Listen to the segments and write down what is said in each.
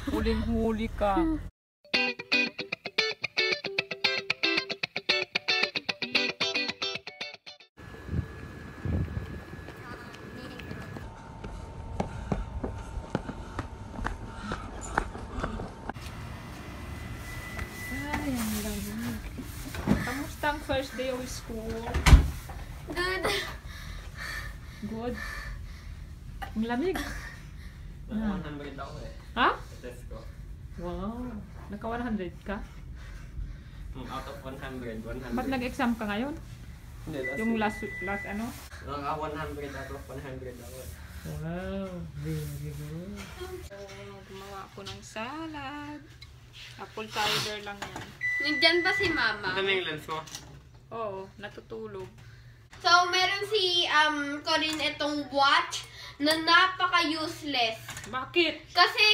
Huling-huli ka. Ay, ang lamig. Kamusta ang first day of school? Good. Good. Ang lamig. 100 ako eh. Ha? Test ko. Wow. Naka 100 ka? Out of 100. 100. Ba't nag-exam ka ngayon? Hindi, Yung last ano? Naka 100 out of 100 ako eh. Wow. Very good. Gumawa ako ng salad. Apple cider lang yan. Nandyan ba si Mama? Ito na yung lens mo. Oo, natutulog. So, meron si Corinne itong watch na napaka-useless. Bakit? Kasi,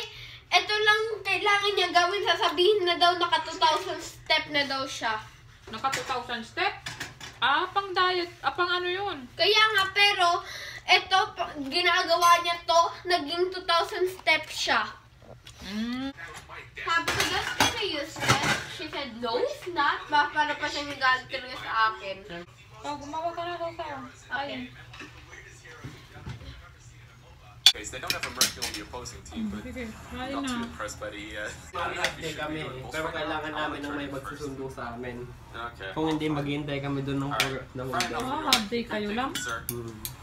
ito lang kailangan niya gawin. Sasabihin na daw naka 2,000 step na daw siya. Naka 2,000 step? Ah, pang diet. Ah, pang ano yun? Kaya nga, pero, ito, ginagawa niya to, naging 2,000 step siya. Sabi ko, that's kinda useless. She said, no, it's not. Para pa siya nagalit talaga sa akin. Oh, gumawa ka na daw sa'yo. Ayun. They don't have a Merkel on the opposing team, but Sige, not ayun too na. impressed by the Mag-update kami eh. Pero kailangan namin ng may magsusundo sa amin. Okay. Kung hindi, maghihintay kami doon ng Ah, half day kayo lang? Sir.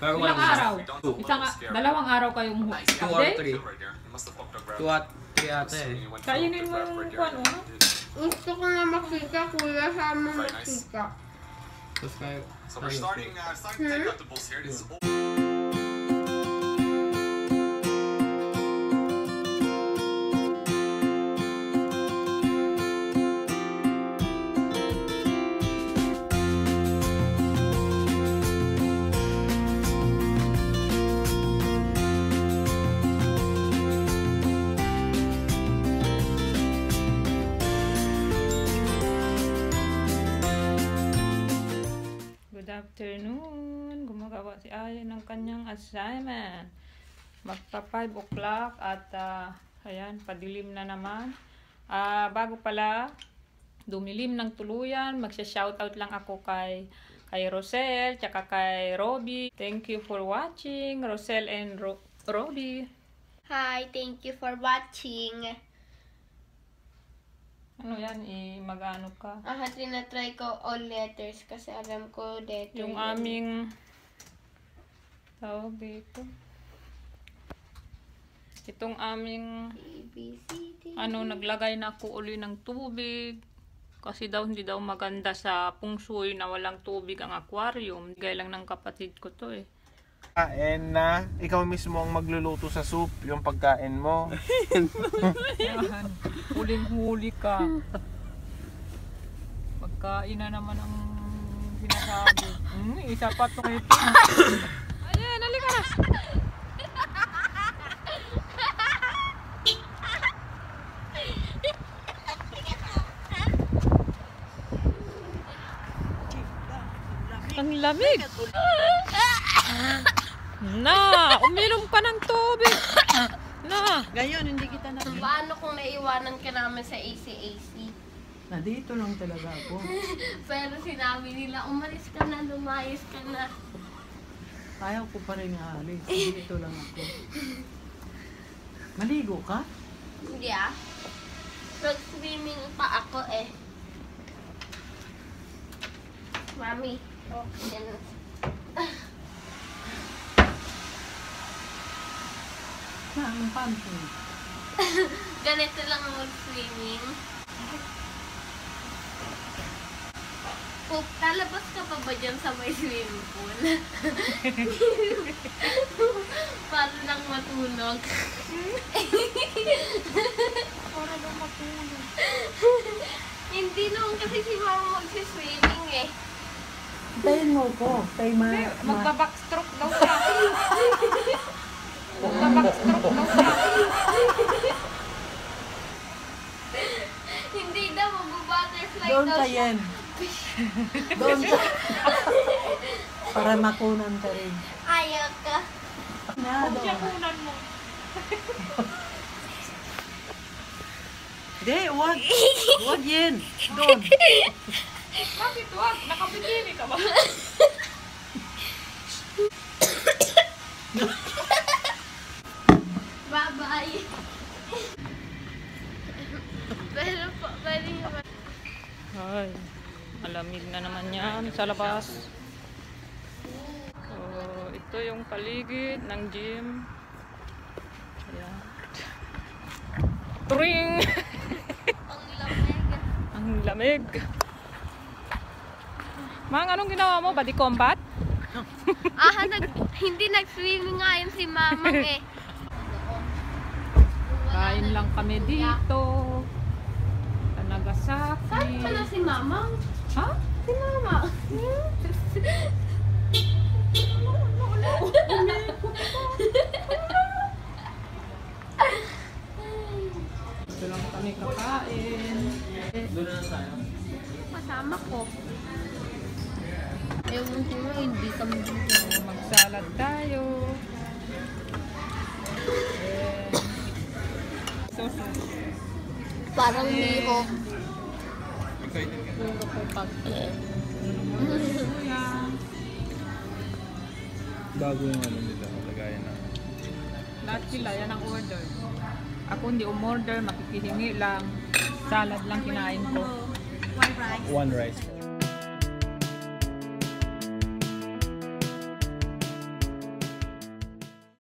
Pero Ilang araw? Two. Dalawang araw kayong Two half or day? three. Right there. You must have fucked up Two at three ata eh. Kainin mo yung kwan, ano? Gusto ko nga makita, kuya, sa mga makita. Tapos kayo. So we're starting to take out the bulls here. This is Good afternoon. Gumagawa si Aya ng kanyang assignment. Magpa 5 o'clock at ayan, padilim na naman. Bago pala dumilim ng tuluyan, magsha-shoutout lang ako kay Rosel, tsaka kay Robbie. Thank you for watching, Rosel and Robbie. Hi, thank you for watching. Ano yan, mag-ano ka? Tinatry ko all letters kasi alam ko letter. Yung yun. aming tawag dito. Itong aming A, B, C, D. naglagay na ako uli ng tubig. Kasi daw hindi daw maganda sa pungsoy na walang tubig ang aquarium. Bigay lang ng kapatid ko to eh. Kain na ikaw mismo ang magluluto sa soup, yung pagkain mo. Yan, huling-huli ka. Pagkain na naman ang sinasabi. Isa pa itong ito. Ayan, halika na. Ang lamig. Na, uminom ka ng tubig. Na. Ngayon, hindi kita na... Paano kung naiwanan ka namin sa ACAC? Nandito lang talaga ako. Pero sinabi nila, umalis ka na, lumayas ka na. Ayaw ko pa rin aalis. Dito lang ako. Maligo ka? Hindi Mag-swimming pa ako eh. Mami. Oh, yan. Saan panty? Ganito lang mag-swimming. Lalabas ka pa ba dyan sa may swimming pool? Para lang matulog. Para daw matulog. Hindi naman kasi si Mama mag-swimming eh. Tayin mo ko. Tay Magbabackstroke daw siya. Magbabackstroke daw siya. Hindi daw, mag-butterfly Doon daw ka siya. yan. Doon ka. Para makunan ka rin. Ayaw ka. Na, Huwag siya doon. kunan mo. Hindi, wag. Wag yan. Doon. Bakit wag? Nakabikini ka ba? Bye-bye. Pero po, pwede nyo ba? Ay, malamig na naman yan sa labas. So, ito yung paligid ng gym. Ayan. Turing! Ang lamig. Ang lamig. Mang, anong ginawa mo? Body combat? Hindi nag-swimming nga yun si Mamang eh. Kain lang kami dito. Sa Nagasaki. Saan pala si Mamang? Ha? Si Mamang. Ito lang kami kakain. Kasama ko. Ewan ko nga, hindi kami dito. Magsalad tayo. Parang miho. Puro ko pag Bago yung ano nila, lagayan na. Lahat sila, yan ang order. Ako hindi umorder, makikihingi lang. Salad lang kinain ko. One rice. One rice.